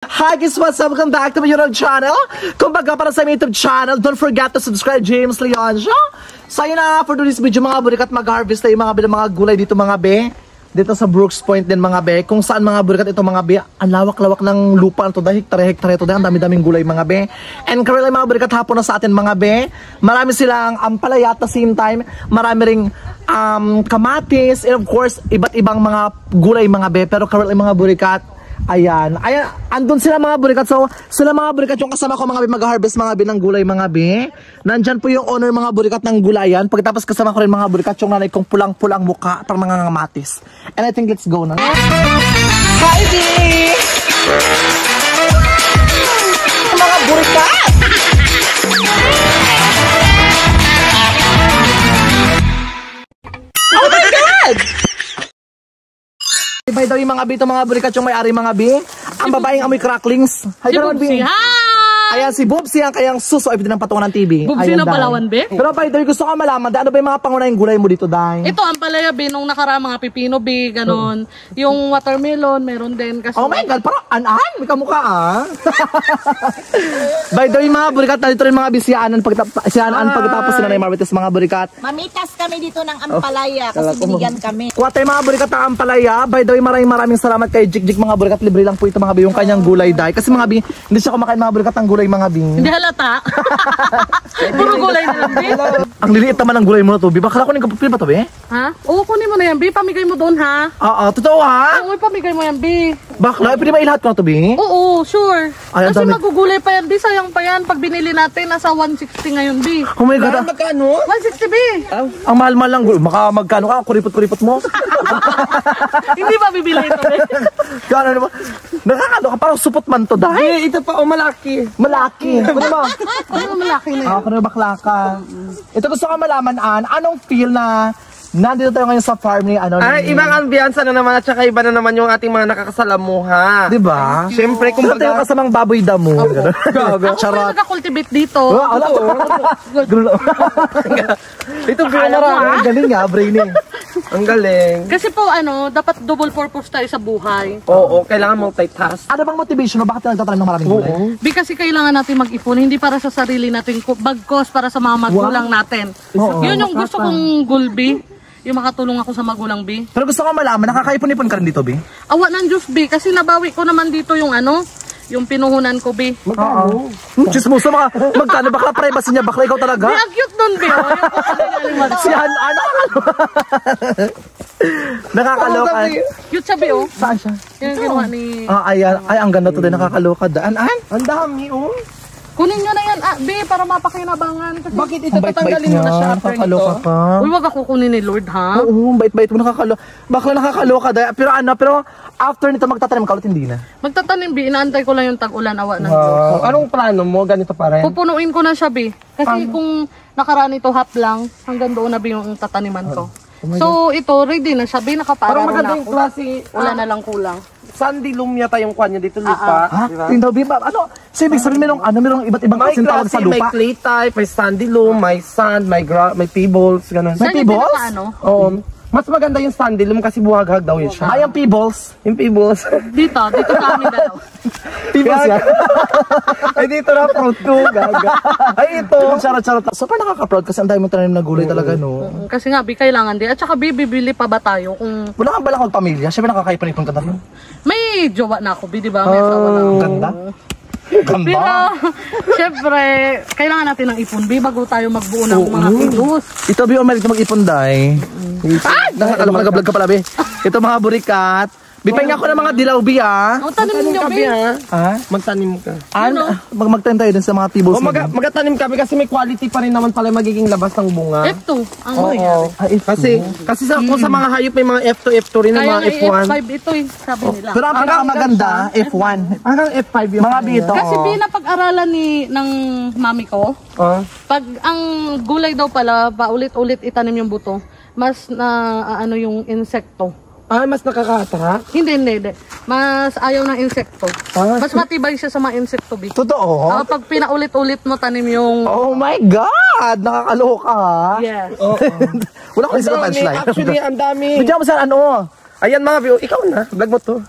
Hi guys, what's up? Welcome back to my YouTube channel. Kung baga para sa YouTube channel, don't forget to subscribe, James Leon Show. So yun na, for today's video mga burikat, mag-harvest tayo mga gulay dito mga be. Dito sa Brooks Point din mga be. Kung saan mga burikat ito mga be, ang lawak-lawak ng lupa ito, dahil hektare-hektare ito, dahil ang dami-daming gulay mga be. And currently mga burikat, hapon na sa atin mga be. Marami silang ampalaya at the same time, marami ring kamatis, and of course, iba't ibang mga gulay mga be. Pero currently mga burikat, ayan, andun sila mga burikat. So, sila mga burikat yung kasama ko mga mag-harvest mga ng gulay mga be. Nandyan po yung owner mga burikat ng gulayan. Pagkatapos kasama ko rin mga burikat yung nanay kong pulang-pulang mukha at mga ngamatis. And I think let's go na. Hi, B! Mga burikat! Oh my God! By the way mga B, ito mga burikat yung may-ari mga B. Ang babaeng amoy cracklings. Hi, Bubsy, hi! Ayan si Bubsy ang kayang suso ay ng patungan ng TV. Bubsy na Palawan, be? Pero by the way, gusto ko malaman, ano ba yung mga pangunahing gulay mo dito, Day? Ito, ang palaya, be, nung nakaraan mga pipino, be, ganon. Yung watermelon, meron din. Kasi oh my God, parang an-an, may kamukha ah. By the way, mga burikat, nandito rin mga bisiyaanan pagkatapos sila na yung Marvites, mga burikat. Mamitas kami dito ng ampalaya kasi binigyan kami. Kuha tayo mga burikat ng ampalaya. By the way, maraming salamat kay Jik mga burikat. Libre lang po ito mga bi, yung kanyang gulay, Day. Kasi mga bi, hindi siya kumakain mga burikat ng gulay mga bi. Hindi halata. Puro gulay na lang, be. Ang liliit naman ng gulay mo na to, bi. Bakla kunin ka pa to, be? Ha? Oo, kunin mo na yan, be. Pamigay mo doon, ha? Oo, totoo ha? Oo, pamigay mo yan, be. Bakla, pwede ba ilahat ko na to, bi? Oo, sure. Ay, Kasi magugulay pa yan, be. Sayang pa yan. Pag binili natin, nasa 160 ngayon, be. Oh my God. Magkano? 160, be. Ang mahal-mahal lang. Magkano ka? Kuripot-kuripot mo? Hindi ba bibili ito, be? Gano'n naman. Nakakalo ka. Parang supot man to, dahil. Ito pa, malaki. Malaki. Ano ba? Ano malaki na yan? Ako na bakla ka. Ito gusto ko malaman, anong feel na nandito tayo ngayon sa farm ni ano? Ay, ibang ambiyansa na naman at saka iba na naman yung ating mga nakakasalamuha. Diba? Siyempre, kung Saan tayo kasamang baboy damo? Ako pa nagka-cultivate dito. Ito ang galing nga, brainy. ang galing. Kasi po dapat double purpose tayo sa buhay. Oo, kailangan multitask. Ano bang motivation mo? Bakit tayo nagtatanim ng maraming gulay? Kasi kailangan natin mag-ipon, hindi para sa sarili natin, bagkos para sa mga magulang natin. Yun yung gusto kong gulbi. Yung makatulong ako sa magulang, B. Pero gusto ko malaman, nakakaipon-ipon ka rin dito, B? Awa ng Diyos, B. Kasi nabawi ko naman dito yung yung pinuhunan ko, B. Magkano? Chismosa, magkano? Bakla privacy niya, bakla ikaw talaga? B, ang cute nun, B. Siyan, nakakaloka. Cute siya, B, oh. Saan siya? Yung ginawa ni... Ayan. Ay, ang ganda to din, nakakaloka. Daan. Ang dami, oh. Kunin nyo na yan, B, para mapakinabangan. Kasi... Bakit ito tatanggalin mo na siya after nito? Nakakaloka ka. Uy, wag ako kunin ni Lord, ha? Oo, bait-bait mo, nakakaloka. Bakla nakakaloka. Pero after nito magtatanim ka ulit, hindi na. Magtatanim, B. Inaantay ko lang yung tag-ulan, awa ng Diyos. Anong plano mo? Ganito pa rin? Pupunuin ko na siya, B. Kasi kung nakaraan ito half lang, hanggang doon na, B, yung tataniman ko. So, ito, ready na siya, B. Nakapararo na maganda ako. yung klase. Wala na lang kulang. Sandy loom yata yung kanya dito lupa. Tindaw, Biba. So ibig sabihin merong iba't ibang May klaseng tawag sa klase, may lupa? clay type, may sandy loam, may sand, may pebbles, ganun. May Saan yung pebbles? pinaka, Oo. Mas maganda yung sandy loam kasi buhag-hag daw yun siya. Ay, ang pebbles. Yung pebbles. Dito sa amin dalaw. Pebbles yan. Ay, dito na fruit ko, gaga. Ay, ito. Charot. Super nakaka-proud kasi ang dami mong tanim na gulay talaga, no? Kasi nga, B, kailangan din. At saka, B, bibili pa ba tayo kung... Wala kang balak pamilya? Siyempre nakakaipon-ipon ka dahil. May jowa na ako, B, di ba? May asawa na ako. Ganda. Pero, syempre, kailangan natin ng ipon, B, bago tayo magbuo ng mga kilos. Ito, Bi, umalit na mag-ipon, Day. Ay! Nag-vlog ka pala, Bi. Ito mga burikat. Bipahinga ko ng mga dilaw, Bi, ha? Ang tanim niyo, B. Ha? Magtanim ka. Magtanim tayo din sa mga pebbles. Magtanim kami kasi may quality pa rin naman pala magiging labas ng bunga. Ito, ang Oo. Kasi kung sa mga hayop may mga F2, F2 rin ng kaya mga nga F1. F5 ito sabi nila. Pero ang pinakamaganda, F1. Hanggang F5 yung Mga bito. Kasi pinapag-aralan ng mami ko, pag ang gulay daw pala, paulit-ulit itanim yung buto, mas na yung insekto. Mas nakaka-attract? Hindi. Mas ayaw ng insekto. Mas matibay siya sa mga insekto, B. Totoo? Pag pinaulit-ulit mo tanim yung... Oh my God! Nakakaloka, ha? Yes. Wala ko isa na punchline. Actually, ang dami. Bigyan mo sa Ayan mga view, ikaw na. Vlog mo to.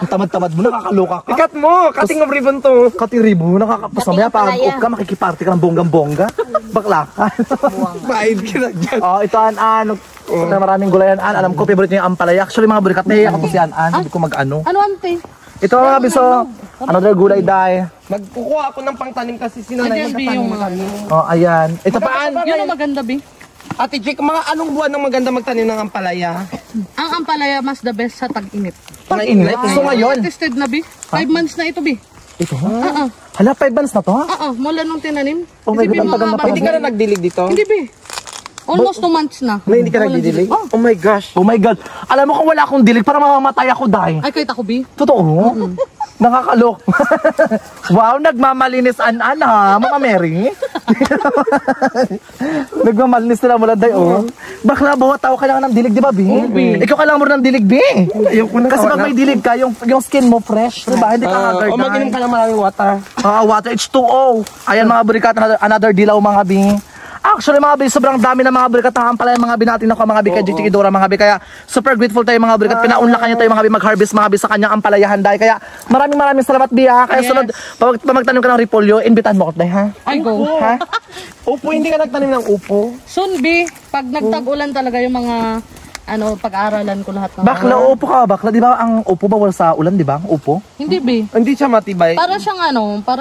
Ang tamad-tamad mo, nakakaloka ka. Ikat mo, cutting of ribbon to. Katiribo, nakakapos mamaya pag off ka, makikiparty ka ng bonggang-bongga. Bakla ka. Maid ka na dyan. Oh, ito ano, na maraming gulayan. Alam ko, favorite niya yung ampalaya. Actually, mga burikat, ako to si An. Hindi ko mag-ano. Ano ante? Ito mga biso, another gulay dye. Magkukuha ako ng pangtanim kasi sinanay Ayan, Bi, yung mga Oh, ayan. Ito pa, Yun ang maganda, Bi. Ate Jake, mga anong buwan ng maganda magtanim ng ampalaya? Ang ampalaya mas the best sa tag-init. pag-init. So ngayon, Tested na, Bi. 5 months na ito, Bi. ito ha? Hala, 5 months na to ha? Mula nung tinanim. Oh my God, Isipin ang mo, tagal na mga pala. Hindi ka na nagdilig dito? Hindi, Bi. Almost 2 months na. Na hindi ka nagdidilig? Oh my gosh. Oh my God. Alam mo kung wala akong dilig, parang mamamatay ako dahil. Ay, kahit ako, Bi. Totoo? Nakakalok. Wow, nagmamalinis an-an ha, Mama Mary. Nagmamalinis sila mula day, oh. Bakla, bawat tao kailangan ng dilig, di ba, Bi? Ikaw kailangan mo ng dilig, Bi. Ayoko na. Kasi pag may dilig ka, yung skin mo fresh, di ba? Hindi ka haggard O mag-inom ka ng maraming water. Water, H2O. Ayan mga burikat, another dilaw mga Bi. Actually mga Bi, sobrang dami ng mga burikat na pala yung mga binatin ako mga Bi kay Gigi Idora mga Bi. Kaya super grateful tayo mga burikat. Pinaunlakan niyo tayo mga Bi mag-harvest mga Bi sa kanyang ampalayahan dahil. Kaya maraming salamat Bi ha. Kaya sunod, pag magtanong ka ng repolyo, invitahan mo ko tayo ha. Ay, go. Ha? Upo, hindi ka nagtanim ng upo. Soon, Bi. Pag nagtag-ulan talaga yung mga pag-aaralan ko lahat ng Bakla, upo ka. Bakla, di ba ang upo bawal sa ulan, di ba? Ang upo? Hindi, Bi. Hindi siya matibay. Para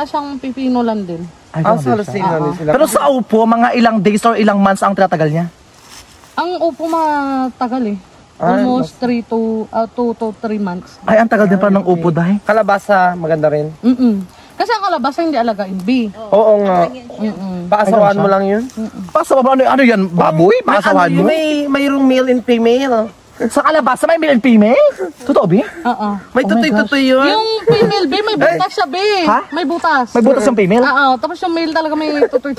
siyang pipino lang din. Ay, Sa grabe siya. Lucena sila. Pero sa upo, mga ilang days or ilang months ang tinatagal niya? Ang upo matagal eh. Almost 2 to 3 months. Ay, ang tagal din pala ng upo dahil. Kalabasa, maganda rin. Kasi ang kalabasa hindi alagain, B. Oo nga. Paasawaan mo lang yun. Pasawa mo, ano yan? Baboy? Pasawahan mo? Mayroong male and female. Sa kalabasa may male and female? Totoo, Bi? Oo. May tutoy-tutoy yun. Yung female, B, may butas siya, B. Ha? May butas. May butas yung female? Oo. Tapos yung male talaga may tutoy.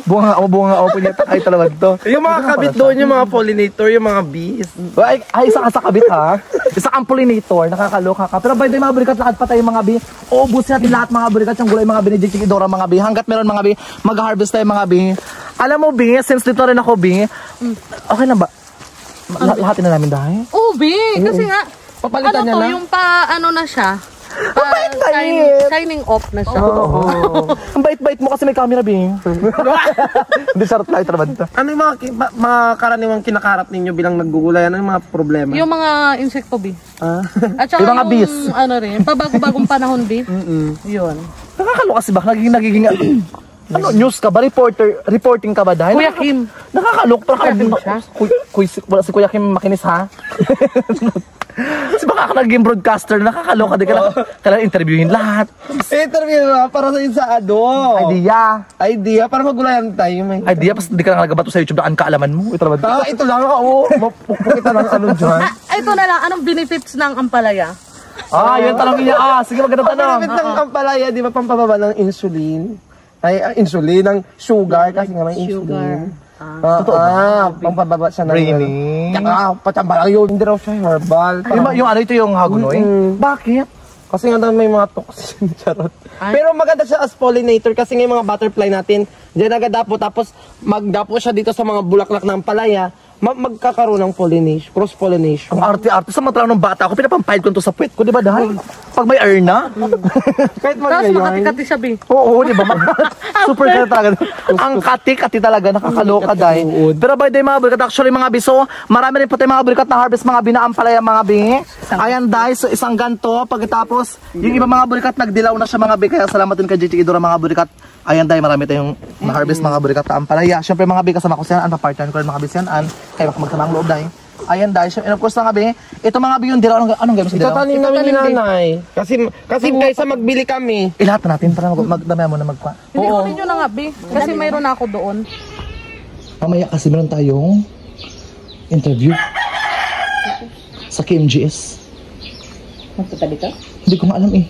Bunga nga po niya. Ay, talaga to. Yung mga kabit doon, yung mga pollinator, yung mga bees. Isa ka sa kabit ha. Isa kang pollinator, nakakaloka ka. Pero by the way, mga burikat, lakad pa tayo mga Bi. Ubusin natin lahat mga burikat, yung gulay mga Bi ni Gigi Idora mga Bi. Hanggat meron mga Bi, mag-harvest tayo mga Bi. Alam mo Bi, since dito rin ako Bi, okay na ba? Lahatin na namin dahil? Oo, B. Kasi nga, Papalitan niya na? yung na siya. Shining off na siya. Ang bait-bait mo kasi may camera Bi. Hindi sarap lang ito naman ito. Ano yung mga karaniwang kinakarap ninyo bilang naggugulay? Ano yung mga problema? Yung mga insekto, B. At saka Yung mga bees. pabago-bagong panahon, B. Yun. Nakakaloka kasi ba? Nagiging ano, news ka ba? Reporting ka ba dahil? Kuya Kim. Nakakalok. Kuya Kim siya? Wala si Kuya Kim makinis ha? Kasi baka ka naging broadcaster, nakakaloka. Di ka kailangan interviewin lahat. Interview na para sa idea. Para magulayan tayo. Idea, pas di ka lang nagabato sa YouTube na ang kaalaman mo. Ito naman. Ito lang ako. Mapukita ng ano dyan. Ito na lang, anong benefits ng ampalaya? Yun tanongin niya. Sige, maganda tanong. Benefit ng ampalaya, di ba, pampababa ng insulin? Insulin, ng sugar, kasi nga may insulin. Pampababa siya ng... Really? Patambal yun. Hindi raw siya herbal. Yung ano ito yung hagunoy? Bakit? Kasi nga daw may mga toxin. Charot. Pero maganda siya as pollinator kasi nga yung mga butterfly natin, diyan nagadapo, tapos magdapo siya dito sa mga bulaklak ng ampalaya, magkakaroon ng pollination, cross-pollination. Ang arte-arte sa mga ng bata ako, pinapampahid ko to sa puwet ko, di ba dahil? Pag may erna? Kahit Tapos magayon. makati-kati siya, B. Oo, di ba? Super ka talaga. Ang kati-kati talaga, nakakaloka dahil. Pero by the way, mga burikat, actually mga biso, marami rin po tayo mga burikat na harvest, mga binaampalaya, mga bi. Ayan dahil, so isang ganto, pagkatapos, yung iba mga burikat, nagdilaw na siya mga bi, kaya salamat din kay Gigi Idora mga burikat. Ayan dahil, marami tayong na-harvest mga burikat na ampalaya. Siyempre mga bi, kasama ko siyan, pa-partner ko rin mga bisyanan, kaya magsamang loob dahil. Ayan dahil, and of course mga bi, ito mga bi yung dilaw, anong gawin sa dilaw? Itatanim namin ni nanay. Kasi kaysa magbili kami. Ilahat na natin para magdamaya mo na magpa. Hindi ko ninyo na nga, B. Kasi mayroon na ako doon. Mamaya kasi meron tayong interview sa KMGS. Magpunta dito? Hindi ko nga alam eh.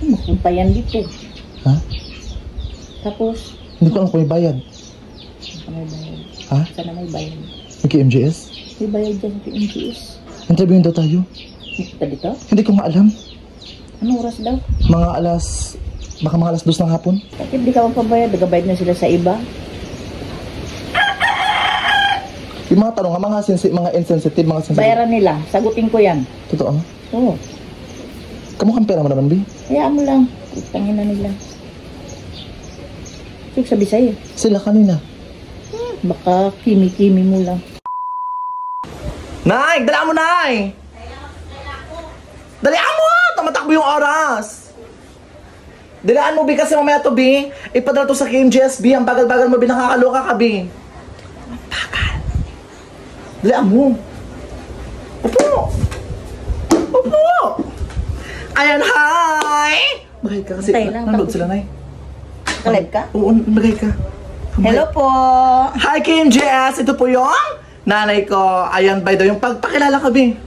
Magpunta yan dito. Ha? Tapos, Hindi ko alam kung may bayad. may bayad. Ha? Sana may bayad. May KMGS? May bayad dyan sa NGS. Interviewin daw tayo. Magpunta dito? Hindi ko nga alam. Anong oras daw? Baka mga alas 2 ng hapon. Bakit di ka magpabayad? Nagabayad na sila sa iba. Yung mga tanong, mga insensitive, mga sensitive. Bayaran nila. Sagutin ko yan. Totoo? Oo. Kamukhang pera mo naman, Bi? Hayaan mo lang. Utangin na nila. Suk sabi sa'yo. Sila kanina. Baka kimi-kimi mo lang. Nay! Dala mo, Nay! Dalian mo! Tumatakbo yung oras! Dalaan mo, Bi, kasi mamaya to, Bi. Ipadala to sa KMJS, Bi. Ang bagal-bagal mo, Bi. Nakakaloka ka, Bi. Ang bagal. Dalian mo. Upo! Upo! Ayan, hi! Bagay ka kasi. Tay lang, Nanood sila, Nay. Kalib ka? Oo, bagay ka. Hello po! Hi, KMJS! Ito po yung nanay ko. Ayan, by the way, yung pagpakilala ka, Bi.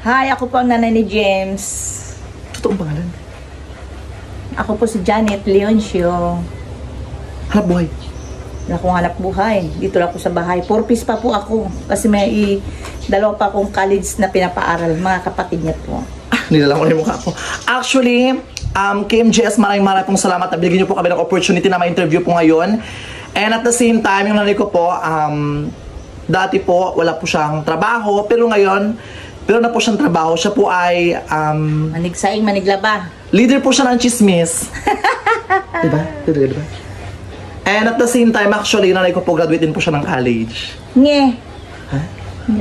Hi, ako po ang nanay ni James. Totoong pangalan. Ako po si Janet Leoncio. Hanap buhay. Wala akong hanap buhay. Dito lang ako sa bahay. 4 piece pa po ako. Kasi may dalawa pa akong college na pinapaaral. Mga kapatid niya po. Nilalang ko na yung mukha ko. Actually, KMJS, maraming pong salamat na binigyan niyo po kami ng opportunity na ma-interview po ngayon. And at the same time, yung nanay ko po, dati po, wala po siyang trabaho. Pero ngayon, pero na po siyang trabaho. Siya po ay, Manigsaing, maniglaba. leader po siya ng chismis. Diba? Diba? And at the same time, actually, yung nanay ko po, graduate din po siya ng college. Nge. Ha?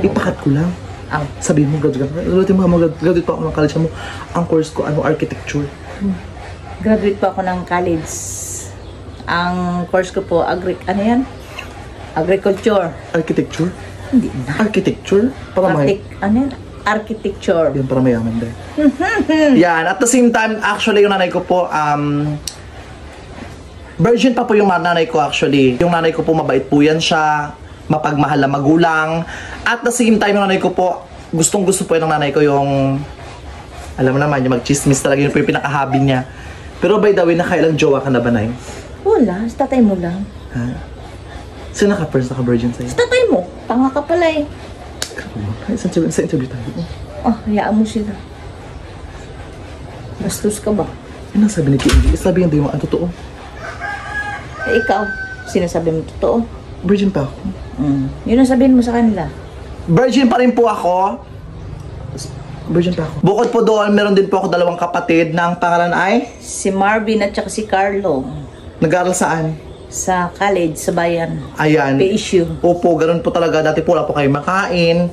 Ipakat ko lang. Aw. Sabihin mo, graduate pa ako ng college mo. Ang course ko, architecture. Graduate po ako ng college. Ang course ko po, ano yan? Agriculture. Architecture? Hindi na. Architecture? Para may... Ano yan? Architecture. Yan, para mayaman din. Yan, at the same time, actually, yung nanay ko po, virgin pa po yung nanay ko actually. Yung nanay ko po, mabait po yan siya, mapagmahal na magulang. At the same time, yung nanay ko po, gustong-gusto po yung nanay ko yung, alam mo naman, yung mag-chismis talaga, yun po yung pinaka-hobby niya. Pero by the way, nakailang jowa ka na ba, Nay? Wala, sa tatay mo lang. Ha? Sino naka-first, naka-virgin sa'yo? Sa tatay mo, tanga ka pala eh. Ay, sa interview tayo. Oh, hayaan mo sila. Bastos ka ba? Ano ang sabi ni Kim? Sabi hindi mo ang totoo. Eh, ikaw, sinasabi mo totoo. Virgin pa ako. Yun ang sabihin mo sa kanila. Virgin pa rin po ako. Virgin pa ako. Bukod po doon, meron din po ako 2 kapatid na ang pangalan ay Si Marvin at saka si Carlo. nag-aaral saan? Sa college, sa bayan. Ayan. PSU. Opo, ganun po talaga. Dati po wala po kayo makain.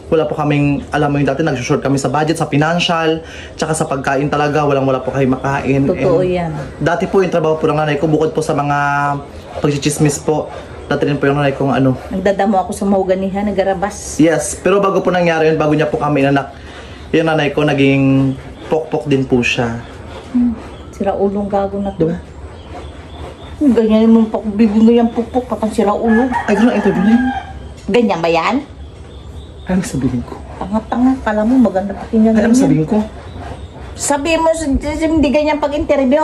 Wala po kaming, alam mo yung dati, nag-short kami sa budget, sa financial, tsaka sa pagkain talaga, wala po kayo makain. Totoo And yan. dati po yung trabaho po ng nanay ko, bukod po sa mga pagchichismis po, dati rin po yung nanay kong ano. Nagdadamo ako sa mahuganihan, nagarabas. Yes, pero bago po nangyari yun, bago niya po kami inanak, yung nanay ko naging pokpok din po siya. Sira ulong gago na to. Diba? Ganyan mong bibig mo yung pupuk, patang sira ulo. Ay, gano'n interview na yun. Ganyan ba yan? Anong sabihin ko? Tanga-tanga, kala mo maganda pakinggan Anong ganyan. sabihin ko? Sabihin mo, hindi ganyan pag-interview.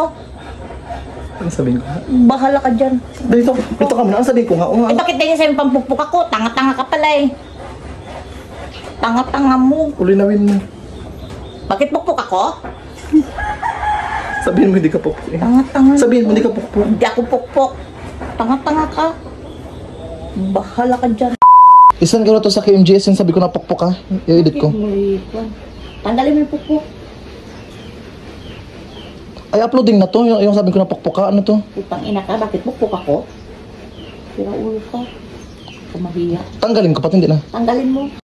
Anong sabihin ko? Bahala ka dyan. Dito ka muna. Anong sabihin ko nga? Eh, bakit ganyan sa'yo pampupuk ako? Tanga-tanga ka pala eh. Tanga-tanga mo. Ulinawin mo. Bakit pupuk ako? Sabihin mo hindi ka pokpok. Eh. Tanga-tanga. Sabihin mo hindi ka pokpok. Hindi ako pukpok. Tanga-tanga ka. Bahala ka dyan. Isan ka na to sa KMJS yung sabi ko na pokpok ka. I-edit ko. Tanggalin mo yung pukpok. Ay, uploading na to. Yung sabi ko na pokpok ka. Ano to? Putang ina ka, bakit pukpok ako? Sira ulo ka. Kumahiya. Tanggalin ko pati hindi na. Tanggalin mo.